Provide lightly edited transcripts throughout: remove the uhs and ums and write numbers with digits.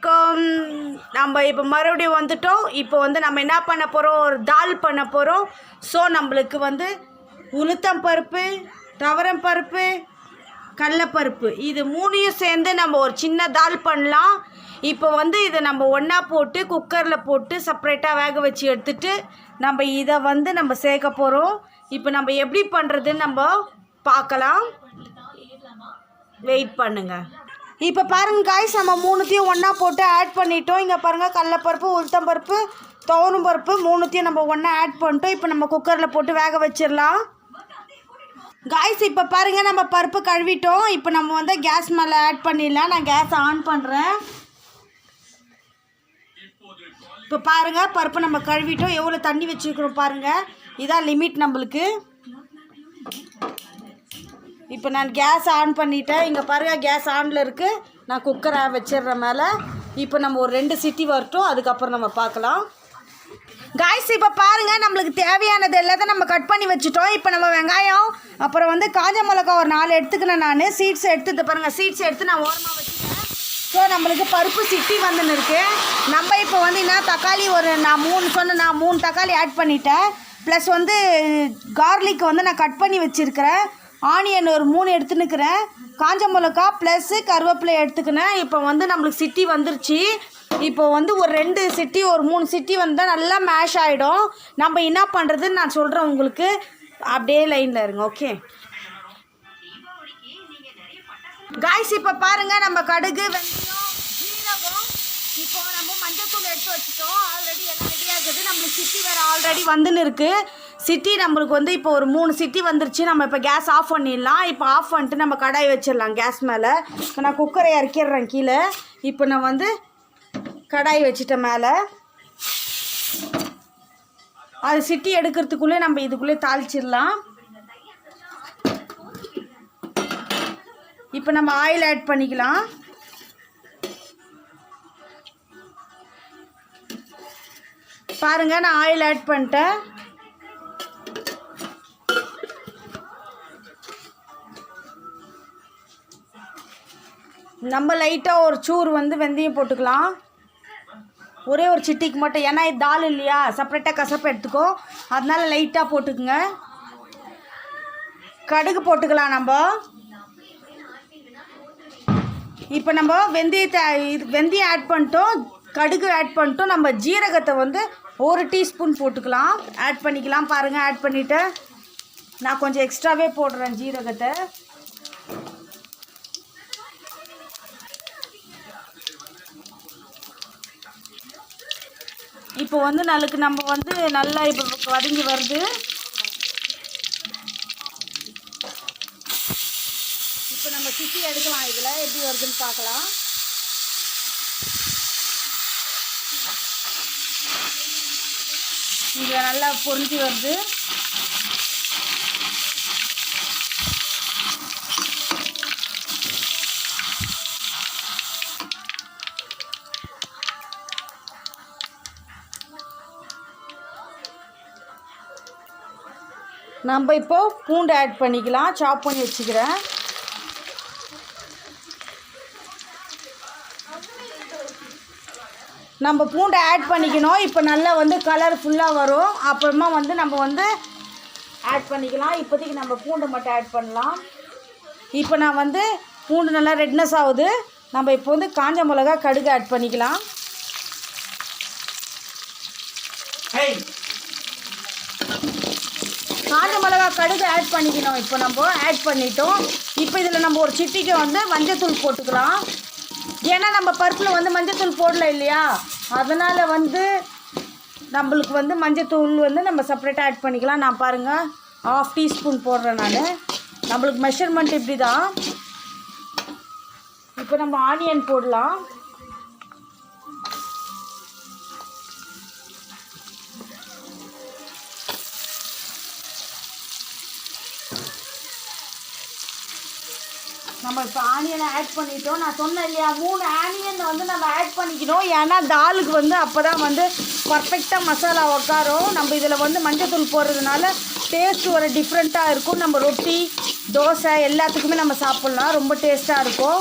அலைக்கும். நம்ம இப்போ மறுபடியும் வந்துட்டோம். இப்போ வந்து நம்ம என்ன பண்ண போகிறோம், ஒரு தால் பண்ண போகிறோம். ஸோ நம்மளுக்கு வந்து உளுத்தம் பருப்பு, துவரம் பருப்பு, கடலைப்பருப்பு இது மூணையும் சேர்ந்து நம்ம ஒரு சின்ன தால் பண்ணலாம். இப்போ வந்து இதை நம்ம ஒன்றா போட்டு குக்கரில் போட்டு செப்பரேட்டாக வேக வச்சு எடுத்துட்டு நம்ம இதை வந்து நம்ம சேர்க்க போகிறோம். இப்போ நம்ம எப்படி பண்ணுறதுன்னு நம்ம பார்க்கலாம். வெயிட் பண்ணுங்கள். இப்போ பாருங்கள் காய்ஸ், நம்ம மூணுத்தையும் ஒன்றா போட்டு ஆட் பண்ணிட்டோம். இங்கே பாருங்கள், கடலைப்பருப்பு, உளுத்தம் பருப்பு, துவரம் பருப்பு மூணுத்தையும் நம்ம ஒன்றா ஆட் பண்ணிட்டோம். இப்போ நம்ம குக்கரில் போட்டு வேக வச்சிடலாம். காய்ஸ் இப்போ பாருங்கள், நம்ம பருப்பு கழுவிட்டோம். இப்போ நம்ம வந்து கேஸ் மேலே ஆட் பண்ணிடலாம். நான் கேஸ் ஆன் பண்ணுறேன். இப்போ பாருங்கள், பருப்பு நம்ம கழுவிட்டோம். எவ்வளோ தண்ணி வச்சுருக்கிறோம் பாருங்கள். இதான் லிமிட் நம்மளுக்கு. இப்போ நான் கேஸ் ஆன் பண்ணிட்டேன். இங்கே பாருங்கள், கேஸ் ஆனில் இருக்குது. நான் குக்கரை வச்சிடுறேன் மேலே. இப்போ நம்ம ஒரு 2 சிட்டி வரட்டும், அதுக்கப்புறம் நம்ம பார்க்கலாம். காய்ஸ் இப்போ பாருங்கள், நம்மளுக்கு தேவையானது எல்லாத்தையும் நம்ம கட் பண்ணி வச்சுட்டோம். இப்போ நம்ம வெங்காயம், அப்புறம் வந்து காஞ்ச மிளகா ஒரு 4 எடுத்துக்கினேன். நான் சீட்ஸ் எடுத்து பாருங்கள், சீட்ஸ் எடுத்து நான் ஓரமாக வச்சுட்டேன். ஸோ நம்மளுக்கு பருப்பு சிட்டி வந்துன்னு இருக்குது. நம்ம இப்போ வந்து என்ன தக்காளி நான் 3 தக்காளி ஆட் பண்ணிட்டேன். ப்ளஸ் வந்து கார்லிக் வந்து நான் கட் பண்ணி வச்சுருக்கிறேன். ஆனியன் ஒரு 3 எடுத்துன்னுக்கிறேன். காஞ்ச மிளகா ப்ளஸ்ஸு கருவேப்பிலை எடுத்துக்கினேன். இப்போ வந்து நம்மளுக்கு சிட்டி வந்துருச்சு. இப்போ வந்து ஒரு 2 சிட்டி ஒரு 3 சிட்டி வந்தால் நல்லா மேஷ் ஆகிடும். நம்ம என்ன பண்ணுறதுன்னு நான் சொல்கிறேன் உங்களுக்கு. அப்படியே லைனில் இருங்க. ஓகே காய்ஸ் இப்போ பாருங்கள், நம்ம கடுகு, வெந்தயம், ஜீரகம், இப்போ நம்ம மஞ்சத்தூள் எடுத்து வச்சுட்டோம். ஆல்ரெடி எல்லாம் ரெடி ஆகுது. நம்மளுக்கு சிட்டி வேறு ஆல்ரெடி வந்துன்னு இருக்குது. சிட்டி நம்மளுக்கு வந்து இப்போ ஒரு 3 சிட்டி வந்துருச்சு. நம்ம இப்போ கேஸ் ஆஃப் பண்ணிடலாம். இப்போ ஆஃப் பண்ணிட்டு நம்ம கடாய் வச்சிடலாம் கேஸ் மேலே. இப்போ நான் குக்கரை இறக்கிடுறேன் கீழே. இப்போ நான் வந்து கடாய் வச்சுட்டேன் மேலே. அது சிட்டி எடுக்கிறதுக்குள்ளே நம்ம இதுக்குள்ளே தாளிச்சிடலாம். இப்போ நம்ம ஆயில் ஆட் பண்ணிக்கலாம். பாருங்கள், நான் ஆயில் ஆட் பண்ணிட்டேன். நம்ம லைட்டாக ஒரு சூறு வந்து வெந்தயம் போட்டுக்கலாம். ஒரே ஒரு சிட்டிக்கு மட்டும், ஏன்னா இது தால் இல்லையா, செப்பரேட்டாக கசப்பு எடுத்துக்கோ, அதனால லைட்டாக போட்டுக்குங்க. கடுகு போட்டுக்கலாம் நம்ம. இப்போ நம்ம வெந்தயம் ஆட் பண்ணிட்டோம், கடுகு ஆட் பண்ணிட்டோம். நம்ம ஜீரகத்தை வந்து 1 டீஸ்பூன் போட்டுக்கலாம், ஆட் பண்ணிக்கலாம். பாருங்கள், ஆட் பண்ணிவிட்டு நான் கொஞ்சம் எக்ஸ்ட்ராவே போடுறேன் ஜீரகத்தை. இப்போ வந்து நம்ம வந்து நல்லா இப்போ வதங்கி வருது. இப்போ நம்ம சிட்டி எடுக்கலாம். இதில் எப்படி வருதுன்னு பார்க்கலாம். இதில் நல்லா பொரிஞ்சு வருது. நம்ம இப்போ பூண்டு ஆட் பண்ணிக்கலாம். சாப் பண்ணி வச்சுக்கிறேன். நம்ம பூண்டை ஆட் பண்ணிக்கணும். இப்போ நல்லா வந்து கலர்ஃபுல்லாக வரும். அப்புறமா வந்து நம்ம வந்து ஆட் பண்ணிக்கலாம். இப்போதைக்கு நம்ம பூண்டை மட்டும் ஆட் பண்ணலாம். இப்போ நான் வந்து பூண்டு நல்லா ரெட்னஸ் ஆகுது. நம்ம இப்போ வந்து காஞ்ச மிளகா, கடுகு ஆட் பண்ணிக்கலாம். காஞ்ச மிளகா, கடுகு ஆட் பண்ணிக்கணும். இப்போ நம்ம ஆட் பண்ணிட்டோம். இப்போ இதில் நம்ம ஒரு சிட்டிக்கு வந்து மஞ்சத்தூள் போட்டுக்கலாம். ஏன்னா நம்ம பருப்பில் வந்து மஞ்சத்தூள் போடல இல்லையா, அதனால் வந்து நம்மளுக்கு வந்து மஞ்சத்தூள் வந்து நம்ம செப்பரேட்டாக ஆட் பண்ணிக்கலாம். நான் பாருங்கள் 1/2 டீஸ்பூன் போடுறேன் நான். நம்மளுக்கு மெஷர்மெண்ட் இப்படி தான். இப்போ நம்ம ஆனியன் போடலாம். நம்ம இப்போ ஆனியனை ஆட் பண்ணிட்டோம். நான் சொன்னேன் இல்லையா, 3 ஆனியன் வந்து நம்ம ஆட் பண்ணிக்கணும். ஏன்னா தாலுக்கு வந்து அப்போ தான் வந்து பர்ஃபெக்டாக மசாலா உக்காரும். நம்ம இதில் வந்து மஞ்சத்தூள் போடுறதுனால டேஸ்ட் ஒரு டிஃப்ரெண்ட்டாக இருக்கும். நம்ம ரொட்டி, தோசை எல்லாத்துக்குமே நம்ம சாப்பிட்லாம். ரொம்ப டேஸ்ட்டாக இருக்கும்.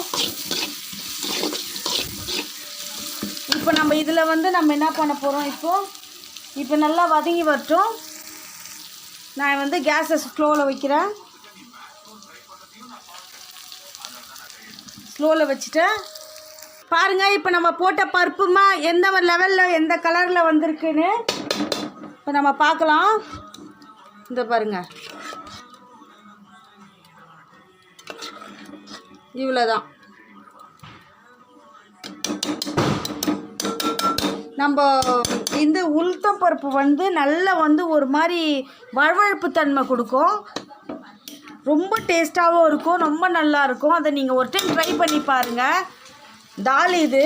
இப்போ நம்ம இதில் வந்து நம்ம என்ன பண்ண போகிறோம், இப்போ நல்லா வதங்கி வரட்டும். நான் வந்து கேஸை ஸ்லோவில் வைக்கிறேன். ஸ்லோவில் வச்சுட்டேன். பாருங்கள், இப்போ நம்ம போட்ட பருப்புமா எந்த லெவலில் எந்த கலரில் வந்திருக்குன்னு இப்போ நம்ம பார்க்கலாம். இந்த பாருங்கள், இவ்வளோதான். நம்ம இந்த உளுத்தம் பருப்பு வந்து நல்லா வந்து ஒரு மாதிரி வழவழப்பு தன்மை கொடுக்கும். ரொம்ப டேஸ்ட்டாகவும் இருக்கும், ரொம்ப நல்லா இருக்கும். அதை நீங்கள் ஒரு டைம் ட்ரை பண்ணி பாருங்கள். தால் இது.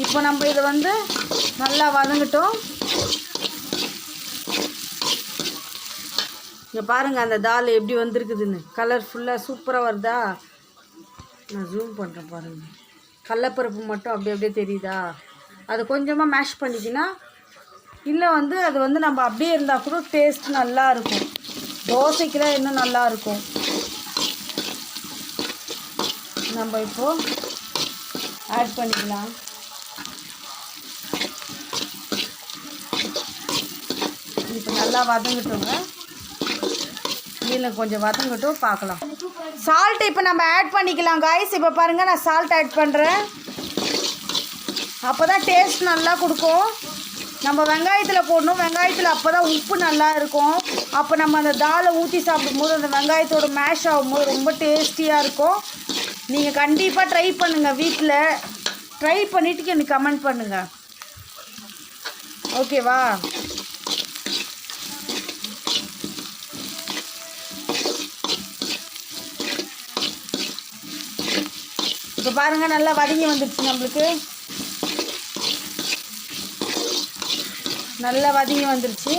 இப்போ நம்ம இதை வந்து நல்லா வதங்கட்டும். இங்கே பாருங்கள் அந்த தால் எப்படி வந்திருக்குதுன்னு. கலர்ஃபுல்லாக சூப்பராக வருதா? நான் ஜூம் பண்ணுறேன் பாருங்கள். கடலப்பருப்பு மட்டும் அப்படியே தெரியுதா? அதை கொஞ்சமாக மேஷ் பண்ணிக்கினா, இல்லை வந்து அது வந்து நம்ம அப்படியே இருந்தால் கூட டேஸ்ட் நல்லா இருக்கும். தோசைக்கெலாம் இன்னும் நல்லா இருக்கும். நம்ம இப்போது ஆட் பண்ணிக்கலாம். இப்போ நல்லா வதங்கட்டுங்க. இதில் கொஞ்சம் வதங்கட்டும், பார்க்கலாம். சால்ட் இப்போ நம்ம ஆட் பண்ணிக்கலாம் காய்ஸ். இப்போ பாருங்கள், நான் சால்ட் ஆட் பண்ணுறேன். அப்போ தான் டேஸ்ட் நல்லா கொடுக்கும். நம்ம வெங்காயத்தில் போடணும். வெங்காயத்தில் அப்போ தான் உப்பு நல்லா இருக்கும். அப்போ நம்ம அந்த தாலை ஊற்றி சாப்பிடும்போது அந்த வெங்காயத்தோட மேஷ் ஆகும்போது ரொம்ப டேஸ்டியாக இருக்கும். நீங்கள் கண்டிப்பாக ட்ரை பண்ணுங்கள். வீட்டில் ட்ரை பண்ணிவிட்டு எனக்கு கமெண்ட் பண்ணுங்கள். ஓகேவா? இப்போ பாருங்கள், நல்லா வதங்கி வந்துடுச்சு. நம்மளுக்கு நல்லா வதங்கி வந்துடுச்சு.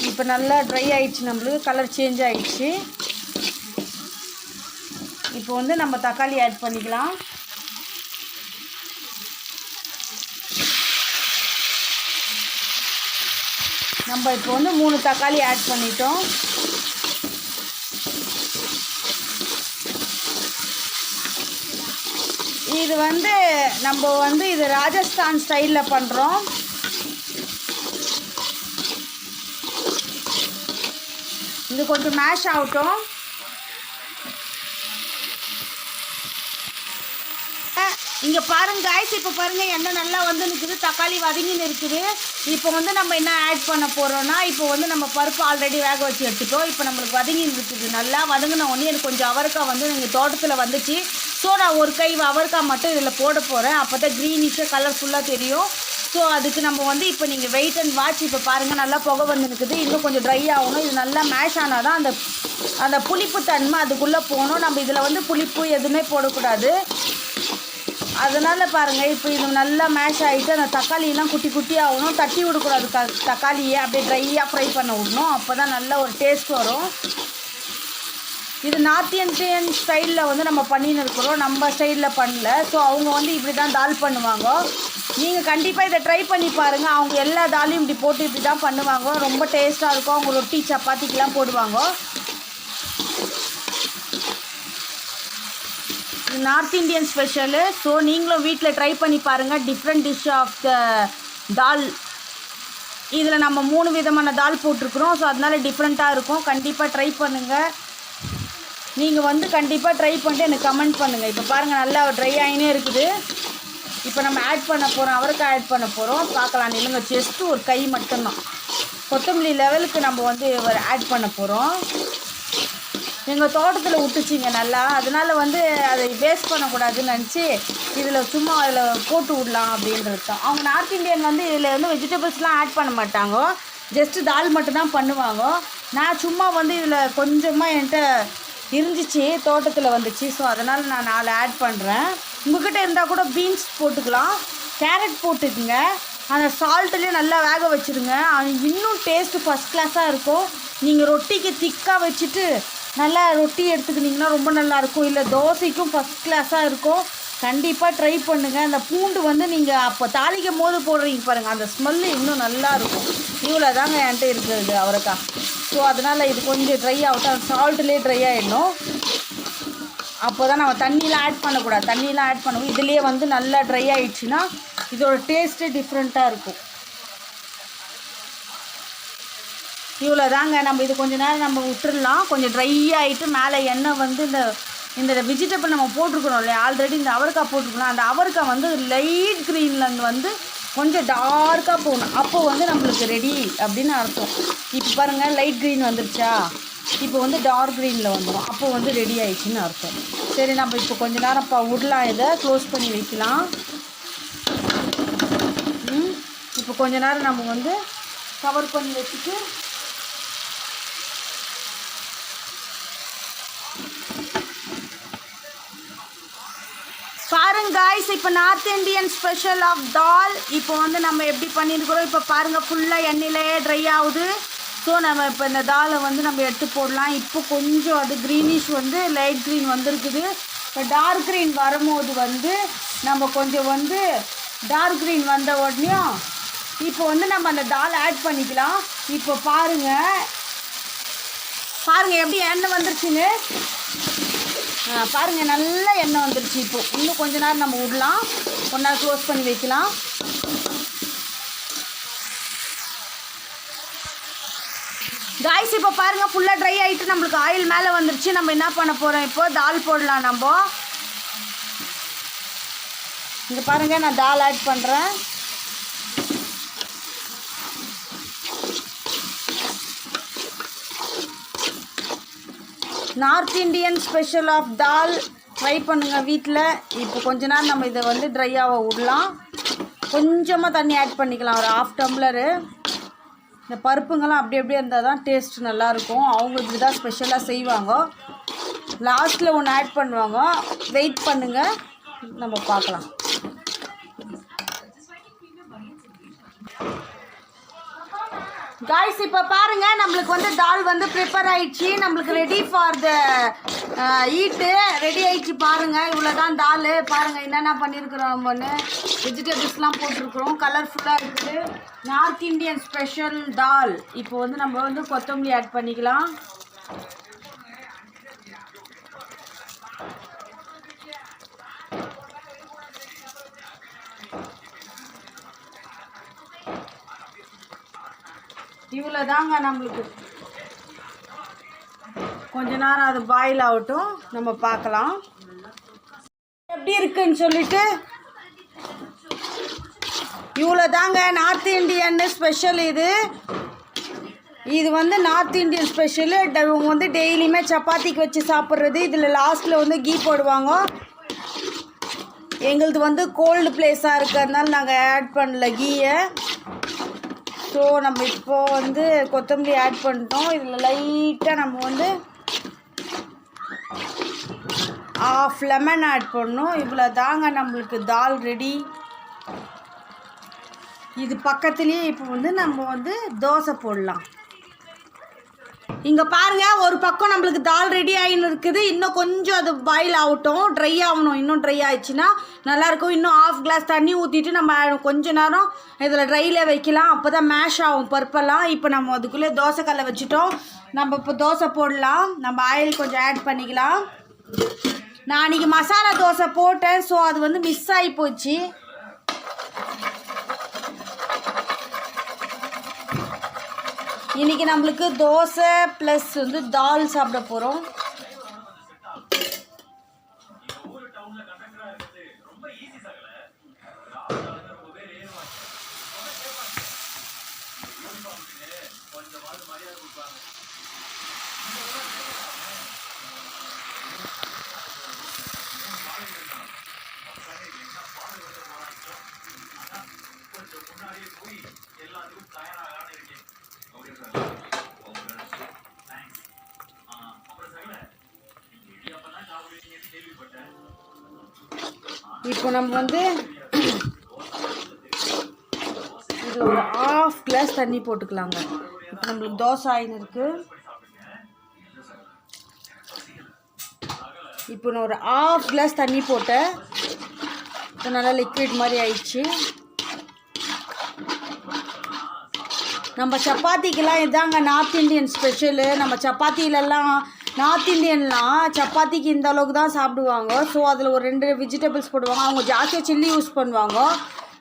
இப்போ நல்லா ட்ரை ஆகிடுச்சு. நம்மளுக்கு கலர் சேஞ்ச் ஆகிடுச்சு. இப்போ வந்து நம்ம தக்காளி ஆட் பண்ணிக்கலாம். நம்ம இப்போ வந்து 3 தக்காளி ஆட் பண்ணிட்டோம். இது வந்து நம்ம வந்து இது ராஜஸ்தான் ஸ்டைலில் பண்ணுறோம். இது கொஞ்சம் மேஷ் ஆகட்டும். இங்கே பாருங்க காய்ஸ், இப்போ பாருங்கள் எண்ணெய் நல்லா வந்து நிற்குது, தக்காளி வதங்கின்னு இருக்குது. இப்போ வந்து நம்ம என்ன ஆட் பண்ண போகிறோன்னா, இப்போ வந்து நம்ம பருப்பு ஆல்ரெடி வேக வச்சு எடுத்துட்டோம். இப்போ நம்மளுக்கு வதங்கின்னு இருக்குது. நல்லா வதங்கின உடனே எனக்கு கொஞ்சம் அவரைக்காய் வந்து எங்கள் தோட்டத்தில் வந்துச்சு. ஸோ நான் ஒரு கை அவரைக்காய் மட்டும் இதில் போட போகிறேன். அப்போ தான் க்ரீனிஷாக கலர்ஃபுல்லாக தெரியும். ஸோ அதுக்கு நம்ம வந்து இப்போ நீங்கள் வெயிட் அண்ட் வாட்ச். இப்போ பாருங்கள், நல்லா புகை வந்து நிற்குது. இன்னும் கொஞ்சம் ட்ரை ஆகணும். இது நல்லா மேஷ் ஆனால் தான் அந்த புளிப்பு தன்மை அதுக்குள்ளே போகணும். நம்ம இதில் வந்து புளிப்பு எதுவுமே போடக்கூடாது. அதனால் பாருங்கள், இப்போ இது நல்லா மேஷ் ஆகிட்டு அந்த தக்காளியெல்லாம் குட்டி குட்டி ஆகணும். தட்டி விடக்கூடாது தக்காளியை. அப்படியே ட்ரையாக ஃப்ரை பண்ண விடணும். அப்போ தான் நல்ல ஒரு டேஸ்ட் வரும். இது நார்த் இந்தியன் ஸ்டைலில் வந்து நம்ம பண்ணின்னு இருக்கிறோம், நம்ம ஸ்டைலில் பண்ணல. ஸோ அவங்க வந்து இப்படி தான் தால் பண்ணுவாங்க. நீங்கள் கண்டிப்பாக இதை ட்ரை பண்ணி பாருங்கள். அவங்க எல்லா தாலையும் இப்படி போட்டு இப்படி தான் பண்ணுவாங்க. ரொம்ப டேஸ்ட்டாக இருக்கும். அவங்க ரொட்டி சப்பாத்திக்கெலாம் போடுவாங்க. இது நார்த் இந்தியன் ஸ்பெஷலு. ஸோ நீங்களும் வீட்டில் ட்ரை பண்ணி பாருங்கள். டிஃப்ரெண்ட் டிஷ் ஆஃப் த தால். இதில் நம்ம 3 விதமான தால் போட்டிருக்குறோம். ஸோ அதனால் டிஃப்ரெண்ட்டாக இருக்கும். கண்டிப்பாக ட்ரை பண்ணுங்கள். நீங்கள் வந்து கண்டிப்பாக ட்ரை பண்ணிட்டு எனக்கு கமெண்ட் பண்ணுங்கள். இப்போ பாருங்கள், நல்லா ட்ரை ஆகினே இருக்குது. இப்போ நம்ம ஆட் பண்ண போகிறோம், அவரைக்காய் ஆட் பண்ண போகிறோம். பார்க்கலாம். இல்லைங்க, ஜஸ்ட்டு ஒரு கை மட்டும்தான். கொத்தமல்லி லெவலுக்கு நம்ம வந்து ஆட் பண்ண போகிறோம். எங்கள் தோட்டத்தில் விட்டுச்சிங்க நல்லா. அதனால் வந்து அதை வேஸ்ட் பண்ணக்கூடாதுன்னு நினச்சி இதில் சும்மா அதில் போட்டு விடலாம் அப்படின்றது தான். அவங்க நார்த் இந்தியன் வந்து இதில் வந்து வெஜிடபிள்ஸ்லாம் ஆட் பண்ண மாட்டாங்க. ஜஸ்ட்டு தால் மட்டும்தான் பண்ணுவாங்க. நான் சும்மா வந்து இதில் கொஞ்சமாக என்கிட்ட இருந்துச்சு, தோட்டத்தில் வந்துச்சு. ஸோ அதனால் நான் 4 ஆட் பண்ணுறேன். உங்கள்கிட்ட இருந்தால் கூட பீன்ஸ் போட்டுக்கலாம், கேரட் போட்டுக்குங்க. அந்த சால்ட்டுலேயே நல்லா வேக வச்சுருங்க. அது இன்னும் டேஸ்ட்டு ஃபஸ்ட் கிளாஸாக இருக்கும். நீங்கள் ரொட்டிக்கு திக்காக வச்சுட்டு நல்லா ரொட்டி எடுத்துக்கிட்டிங்கன்னா ரொம்ப நல்லாயிருக்கும். இல்லை தோசைக்கும் ஃபஸ்ட் கிளாஸாக இருக்கும். கண்டிப்பாக ட்ரை பண்ணுங்கள். அந்த பூண்டு வந்து நீங்கள் அப்போ தாளிக்கும் போது போடுறீங்க பாருங்கள், அந்த ஸ்மெல்லு இன்னும் நல்லாயிருக்கும். இவ்வளோ தாங்க என்கிட்ட இருக்குது அவரைக்காய். ஸோ அதனால் இது கொஞ்சம் ட்ரை ஆகட்டும். அந்த சால்ட்லேயே ட்ரை ஆகிடணும். அப்போ தான் நம்ம தண்ணியெலாம் ஆட் பண்ணக்கூடாது. தண்ணியெலாம் ஆட் பண்ணுவோம். இதுலேயே வந்து நல்லா ட்ரை ஆகிடுச்சின்னா இதோட டேஸ்ட்டே டிஃப்ரெண்ட்டாக இருக்கும். இவ்வளோ தாங்க. நம்ம இது கொஞ்சம் நேரம் நம்ம விட்டுடலாம். கொஞ்சம் ட்ரை ஆகிட்டு மேலே எண்ணெய் வந்து இந்த வெஜிடபிள் நம்ம போட்டிருக்கணும் இல்லையா, ஆல்ரெடி இந்த அவரைக்காய் போட்டிருக்கணும். அந்த அவரைக்காய் வந்து லைட் க்ரீன்லேருந்து வந்து கொஞ்சம் டார்க்காக போகணும். அப்போ வந்து நம்மளுக்கு ரெடி அப்படின்னு அர்த்தம். இப்போ பாருங்கள் லைட் க்ரீன் வந்துருச்சா, இப்போ வந்து டார்க் க்ரீனில் வந்துடும். அப்போ வந்து ரெடி ஆயிடுச்சுன்னு அர்த்தம். சரி, நம்ம இப்போ கொஞ்சம் நேரம் விடலாம். இதை க்ளோஸ் பண்ணி வைக்கலாம். இப்போ கொஞ்ச நேரம் நம்ம வந்து கவர் பண்ணி வச்சுட்டு பாருங்க காய்ஸ், இப்போ நார்த் இண்டியன் ஸ்பெஷல் ஆஃப் தால் இப்போ வந்து நம்ம எப்படி பண்ணியிருக்கிறோம். இப்போ பாருங்கள் ஃபுல்லாக எண்ணெயிலே ட்ரை ஆகுது. ஸோ நம்ம இப்போ இந்த தாலை வந்து நம்ம எடுத்து போடலாம். இப்போ கொஞ்சம் அது க்ரீனிஷ் வந்து லைட் க்ரீன் வந்துருக்குது. இப்போ டார்க் க்ரீன் வரும்போது வந்து நம்ம கொஞ்சம் வந்து டார்க் க்ரீன் வந்த உடனேயும் இப்போ வந்து நம்ம அந்த தால் ஆட் பண்ணிக்கலாம். இப்போ பாருங்கள் எப்படி எண்ணெய் வந்துருச்சுன்னு பாருங்கள், நல்ல எண்ணெய் வந்துருச்சு. இப்போ இன்னும் கொஞ்ச நேரம் நம்ம விடலாம். கொஞ்ச நேரம் க்ளோஸ் பண்ணி வைக்கலாம். காய்ஸ் இப்போ பாருங்கள் ஃபுல்லாக ட்ரை ஆகிட்டு நம்மளுக்கு ஆயில் மேலே வந்துருச்சு. நம்ம என்ன பண்ண போகிறோம், இப்போ தால் போடலாம். நம்ம இங்கே பாருங்கள் நான் தால் ஆட் பண்ணுறேன். North Indian special of dal try பண்ணுங்கள் வீட்டில். இப்போ கொஞ்ச நேரம் நம்ம இதை வந்து ட்ரையாக விடலாம். கொஞ்சமாக தண்ணி ஆட் பண்ணிக்கலாம், ஒரு 1/2 டம்ளரு. இந்த பருப்புங்கெல்லாம் அப்படியே இருந்தால் தான் டேஸ்ட் நல்லாயிருக்கும். அவங்க இப்படி தான் ஸ்பெஷலாக செய்வாங்க. லாஸ்ட்டில் ஒன்று ஆட் பண்ணுவாங்க. வெயிட் பண்ணுங்கள், நம்ம பார்க்கலாம். காய்ஸ் இப்போ பாருங்கள் நம்மளுக்கு வந்து தால் வந்து ப்ரிப்பேர் ஆகிடுச்சு. நம்மளுக்கு ரெடி ஃபார் த ஈட்டு ரெடி ஆகிடுச்சு. பாருங்கள் இவ்வளோ தான் தால். பாருங்கள் என்னென்ன பண்ணியிருக்கிறோம். நம்மன்னு வெஜிடபிள்ஸ்லாம் போட்டிருக்கிறோம். கலர்ஃபுல்லாக இருக்குது. நார்த் இண்டியன் ஸ்பெஷல் தால். இப்போ வந்து நம்ம வந்து கொத்தமல்லி ஆட் பண்ணிக்கலாம். இவ்வளோ தாங்க. நம்மளுக்கு கொஞ்ச நேரம் அது பாயில் ஆகட்டும், நம்ம பார்க்கலாம் எப்படி இருக்குன்னு சொல்லிட்டு. இவ்வளோ தாங்க நார்த் இண்டியன் ஸ்பெஷல். இது வந்து நார்த் இண்டியன் ஸ்பெஷலு. இவங்க வந்து டெய்லியுமே சப்பாத்திக்கு வச்சு சாப்பிட்றது. இதில் லாஸ்ட்டில் வந்து கீ போடுவாங்க. எங்களது வந்து கோல்டு பிளேஸாக இருக்கிறதுனால நாங்கள் ஆட் பண்ணல கீயை. ஸோ நம்ம இப்போது வந்து கொத்தமல்லி ஆட் பண்ணிட்டோம். இதில் லைட்டாக நம்ம வந்து 1/2 லெமன் ஆட் பண்ணணும். இவ்வளோ தாங்க நம்மளுக்கு தால் ரெடி. இது பக்கத்துலேயே இப்போ வந்து நம்ம வந்து தோசை போடலாம். இங்கே பாருங்கள் ஒரு பக்கம் நம்மளுக்கு தால் ரெடி ஆகின்னு இருக்குது. இன்னும் கொஞ்சம் அது பாயில் ஆகட்டும், ட்ரை ஆகணும். இன்னும் ட்ரை ஆகிடுச்சின்னா நல்லாயிருக்கும். இன்னும் 1/2 கிளாஸ் தண்ணி ஊற்றிட்டு நம்ம கொஞ்ச நேரம் இதில் ட்ரையில் வைக்கலாம். அப்போ தான் மேஷ் ஆகும் பருப்பெல்லாம். இப்போ நம்ம அதுக்குள்ளே தோசைக்கல்லை வச்சுட்டோம். நம்ம இப்போ தோசை போடலாம். நம்ம ஆயில் கொஞ்சம் ஆட் பண்ணிக்கலாம். நான் அன்றைக்கி மசாலா தோசை போட்டேன். ஸோ அது வந்து மிஸ் ஆகி போச்சு. இன்றைக்கி நம்மளுக்கு தோசை ப்ளஸ் வந்து தால் சாப்பிட போகிறோம். இப்போ நம்ம வந்து இது ஒரு 1/2 கிளாஸ் தண்ணி போட்டுக்கலாங்க. இப்போ நம்மளுக்கு தோசை ஆயின்னு இருக்குது. இப்போ நான் ஒரு 1/2 கிளாஸ் தண்ணி போட்டேன். இப்போ நல்லா லிக்விட் மாதிரி ஆயிடுச்சு. நம்ம சப்பாத்திக்கெல்லாம் இதாங்க நார்த் இண்டியன் ஸ்பெஷலு. நம்ம சப்பாத்திலெல்லாம் நார்த் இந்தியன்லாம் சப்பாத்திக்கு இந்த அளவுக்கு தான் சாப்பிடுவாங்க. ஸோ அதில் ஒரு 2 வெஜிடபிள்ஸ் போடுவாங்க. அவங்க ஜாஸ்தியாக சில்லி யூஸ் பண்ணுவாங்க.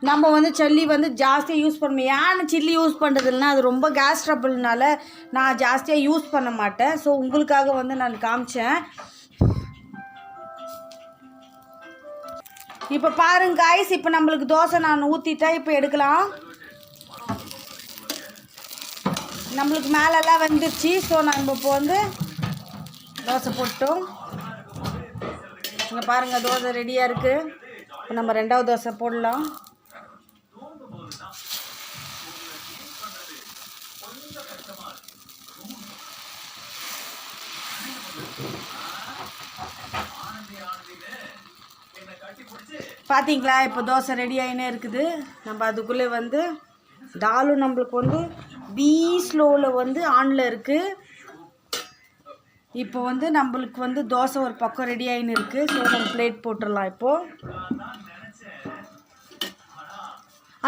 நம்ம வந்து சில்லி வந்து ஜாஸ்தியாக யூஸ் பண்ணுவோம். ஏன்னு சில்லி யூஸ் பண்ணுறதுன்னா அது ரொம்ப கேஸ் ட்ரபிள்னால நான் ஜாஸ்தியாக யூஸ் பண்ண மாட்டேன். ஸோ உங்களுக்காக வந்து நான் காமிச்சேன். இப்போ பாருங்க காய்ஸ், இப்போ நம்மளுக்கு தோசை நான் ஊற்றிட்டேன். இப்போ எடுக்கலாம். நம்மளுக்கு மேலெல்லாம் வந்துருச்சு. ஸோ நம்ம இப்போ வந்து தோசை போட்டோம். இங்கே பாருங்கள், தோசை ரெடியாக இருக்குது. இப்போ நம்ம 2வது தோசை போடலாம். பார்த்தீங்களா, இப்போ தோசை ரெடி ஆகினே இருக்குது. நம்ம அதுக்குள்ளே வந்து தாலும் நம்மளுக்கு வந்து ஸ்லோவில் வந்து ஆனில் இருக்குது. இப்போ வந்து நம்மளுக்கு வந்து தோசை ஒரு பக்கம் ரெடி ஆகின்னு இருக்குது. ஸோ நம்ம பிளேட் போட்டுடலாம். இப்போது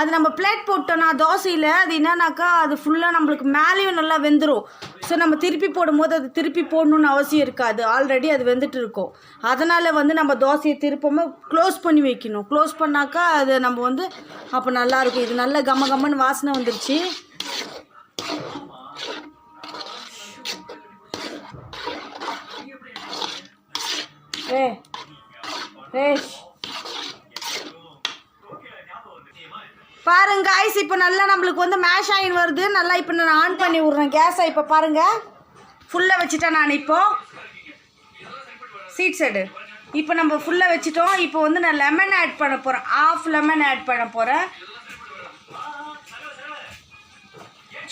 அது நம்ம பிளேட் போட்டோன்னா தோசையில் அது என்னன்னாக்கா அது ஃபுல்லாக நம்மளுக்கு மேலேயும் நல்லா வெந்துடும். ஸோ நம்ம திருப்பி போடும்போது அது திருப்பி போடணுன்னு அவசியம் இருக்காது. ஆல்ரெடி அது வெந்துட்டு இருக்கும். அதனால் வந்து நம்ம தோசையை திருப்பமாக க்ளோஸ் பண்ணி வைக்கணும். க்ளோஸ் பண்ணாக்கா அது நம்ம வந்து அப்போ நல்லாயிருக்கும். இது நல்ல கம்மன்னு வாசனை வந்துருச்சு. பாருங்க காய்ஸ், இப்போ நல்லா நம்மளுக்கு வந்து மேஷ் ஆகின்னு வருது. நல்லா இப்போ நான் ஆன் பண்ணி விட்றேன் கேஸை. இப்போ பாருங்கள், ஃபுல்லாக வச்சுட்டேன் நான். இப்போது சீட் சைடு இப்போ நம்ம ஃபுல்லாக வச்சுட்டோம். இப்போ வந்து நான் லெமன் ஆட் பண்ண போகிறேன். ½ லெமன் ஆட் பண்ண போகிறேன்.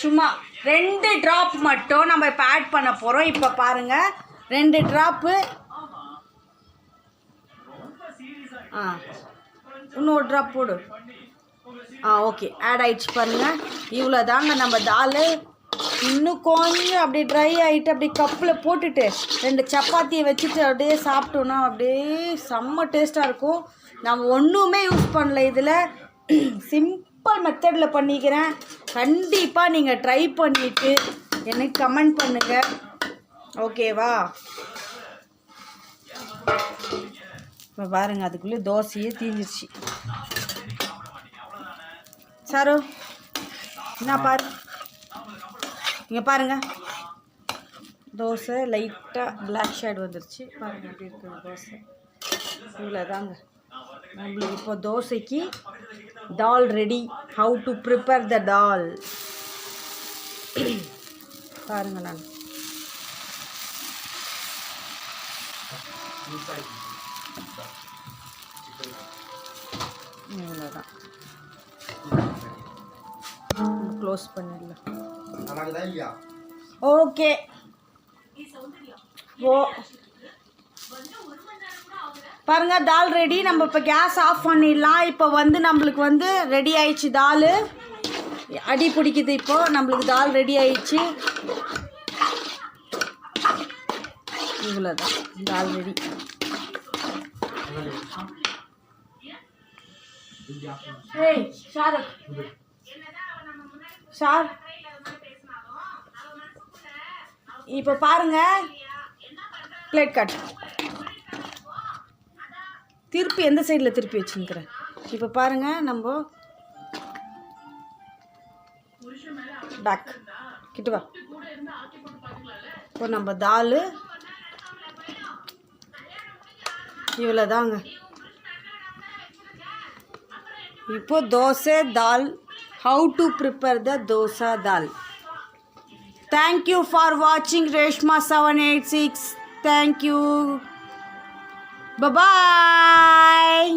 சும்மா 2 ட்ராப் மட்டும் நம்ம இப்போ ஆட் பண்ண போகிறோம். இப்போ பாருங்கள், 2 ட்ராப்பு. இன்னொரு ட்ராப் போடு. ஓகே, ஆட் ஆகிடுச்சு பாருங்கள். இவ்வளோ தாங்க நம்ம தால். இன்னும் கொஞ்சம் அப்படியே ட்ரை ஆகிட்டு அப்படியே கப்பில் போட்டுட்டு 2 சப்பாத்தியை வச்சுட்டு அப்படியே சாப்பிட்டோன்னா அப்படியே செம்ம டேஸ்ட்டாக இருக்கும். நம்ம ஒன்றுமே யூஸ் பண்ணல இதில். சிம்பிள் மெத்தடில் பண்ணிக்கிறேன். கண்டிப்பாக நீங்கள் ட்ரை பண்ணிவிட்டு எனக்கு கமெண்ட் பண்ணுங்கள். ஓகேவா? இப்போ பாருங்கள், அதுக்குள்ளே தோசையே தீஞ்சிருச்சு. சாரு என்ன பாரு, இங்கே பாருங்கள், தோசை லைட்டாக பிளாக் ஷேட் வந்துருச்சு. பாருங்கள் எப்படி இருக்குது தோசை. இவ்வளோ தாங்க நம்மளுக்கு. இப்போ தோசைக்கு தால் ready. How to prepare the dal பாருங்கள். நான் இவ்வளோதான், க்ளோஸ் பண்ணிடலாம். ஓகே, பாருங்க தால் ரெடி. நம்ம இப்போ கேஸ் ஆஃப் பண்ணிடலாம். இப்போ வந்து நம்மளுக்கு வந்து ரெடி ஆயிடுச்சு தால். அடி பிடிக்குது. இப்போது நம்மளுக்கு தால் ரெடி ஆயிடுச்சு. இவ்வளோதான் தால் ரெடி. ஏய் ஷாருக், இப்போ பாருங்க, பிளேட் கட் திருப்பி எந்த சைடில் திருப்பி வச்சுக்கிறேன். இப்போ பாருங்கள், நம்ம பேக் கிட்ட வா. இப்போ நம்ம தால் இவ்வளோ தாங்க. இப்போ தோசை தால். How to prepare the dosa dal. Thank you for வாட்சிங் ரேஷ்மா 786. தேங்க்யூ. Bye-bye.